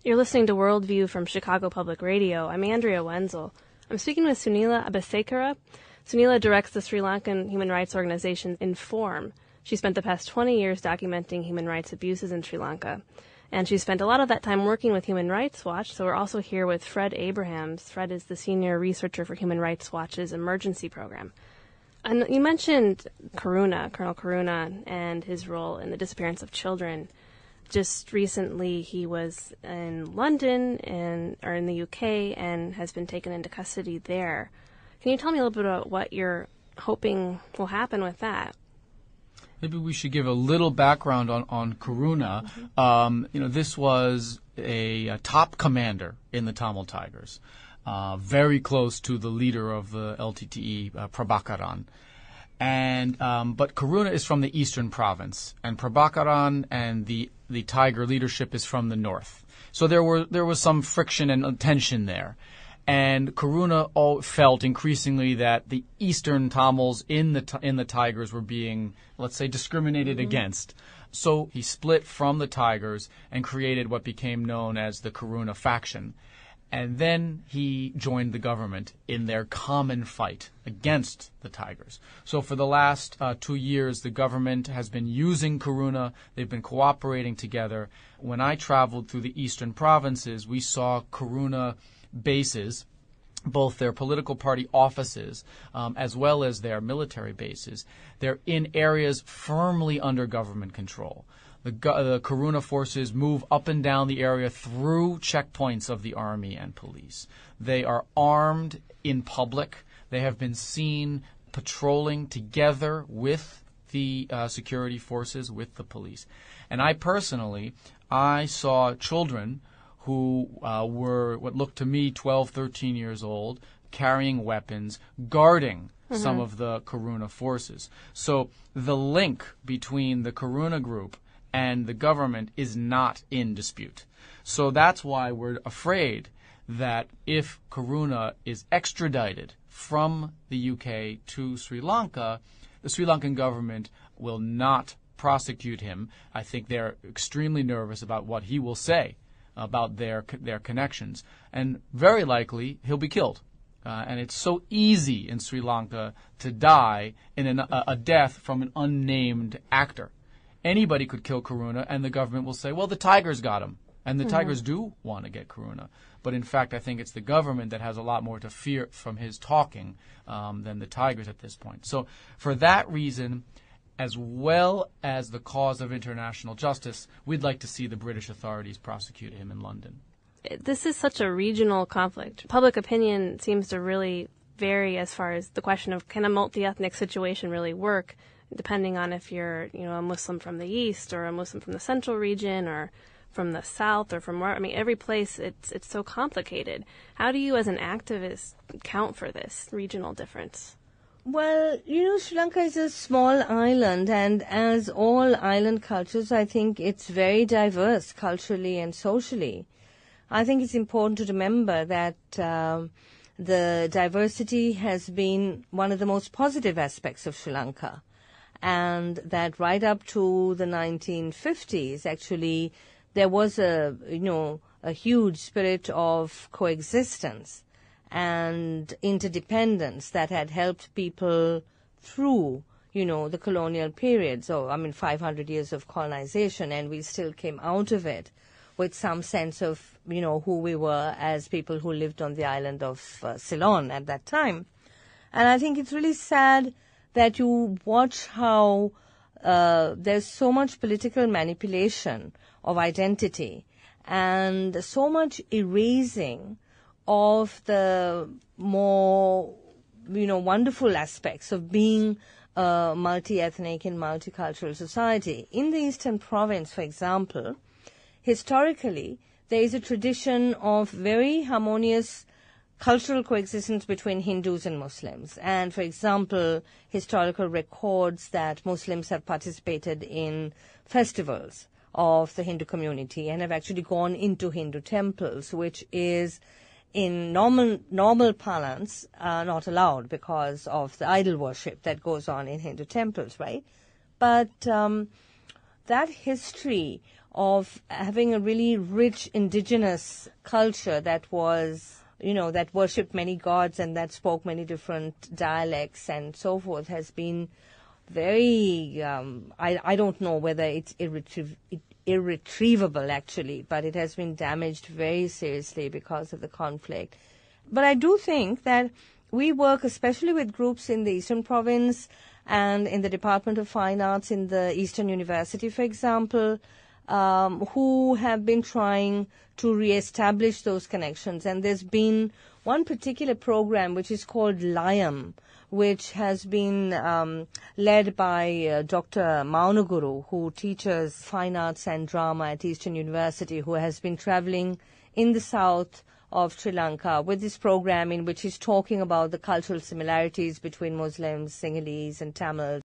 You're listening to Worldview from Chicago Public Radio. I'm Andrea Wenzel. I'm speaking with Sunila Abesekera. Sunila directs the Sri Lankan human rights organization Inform. She spent the past 20 years documenting human rights abuses in Sri Lanka. And she spent a lot of that time working with Human Rights Watch, so we're also here with Fred Abrahams. Fred is the senior researcher for Human Rights Watch's emergency program. And you mentioned Colonel Karuna, and his role in the disappearance of children. Just recently, he was in London or in the UK and has been taken into custody there. Can you tell me a little bit about what you're hoping will happen with that? Maybe we should give a little background on Karuna. This was a top commander in the Tamil Tigers, very close to the leader of the LTTE, Prabhakaran. But Karuna is from the eastern province, and Prabhakaran and the Tiger leadership is from the north. So there was some friction and tension there. And Karuna felt increasingly that the eastern Tamils in the Tigers were being, let's say, discriminated against. So he split from the Tigers and created what became known as the Karuna faction. And then he joined the government in their common fight against the Tigers. So for the last 2 years, the government has been using Karuna. They've been cooperating together. When I traveled through the eastern provinces, we saw Karuna bases, both their political party offices as well as their military bases. They're in areas firmly under government control. The Karuna forces move up and down the area through checkpoints of the army and police. They are armed in public. They have been seen patrolling together with the security forces, with the police. And I saw children who were what looked to me 12, 13 years old, carrying weapons, guarding some of the Karuna forces. So the link between the Karuna group and the government is not in dispute. So that's why we're afraid that if Karuna is extradited from the UK to Sri Lanka, the Sri Lankan government will not prosecute him. I think they're extremely nervous about what he will say about their connections. And very likely, he'll be killed. And it's so easy in Sri Lanka to die in a death from an unnamed actor. Anybody could kill Karuna, and the government will say, well, the Tigers got him. And the Tigers do want to get Karuna. But in fact, I think it's the government that has a lot more to fear from his talking than the Tigers at this point. So for that reason, as well as the cause of international justice, we'd like to see the British authorities prosecute him in London. This is such a regional conflict. Public opinion seems to really vary as far as the question of, can a multi-ethnic situation really work, depending on if you're, a Muslim from the east or a Muslim from the central region or from the south or from where. I mean, every place, it's so complicated. How do you as an activist account for this regional difference? Well, Sri Lanka is a small island, and as all island cultures, I think it's very diverse culturally and socially. I think it's important to remember that the diversity has been one of the most positive aspects of Sri Lanka, and that right up to the 1950s, actually, there was a huge spirit of coexistence and interdependence that had helped people through, the colonial period. So, 500 years of colonization, and we still came out of it with some sense of, who we were as people who lived on the island of Ceylon at that time. And I think it's really sad that you watch how there's so much political manipulation of identity and so much erasing of the more, wonderful aspects of being a multi-ethnic and multicultural society. In the Eastern Province, for example, historically, there is a tradition of very harmonious cultural coexistence between Hindus and Muslims. And, for example, historical records that Muslims have participated in festivals of the Hindu community and have actually gone into Hindu temples, which is in normal parlance not allowed because of the idol worship that goes on in Hindu temples, right? But that history of having a really rich indigenous culture that was, that worshipped many gods and that spoke many different dialects and so forth has been very, I don't know whether it's irretrievable actually, but it has been damaged very seriously because of the conflict. But I do think that we work especially with groups in the Eastern Province and in the Department of Fine Arts in the Eastern University, for example, who have been trying to reestablish those connections. And there's been one particular program which is called LIAM, which has been led by Dr. Maunaguru, who teaches fine arts and drama at Eastern University, who has been traveling in the south of Sri Lanka with this program in which he's talking about the cultural similarities between Muslims, Sinhalese and Tamils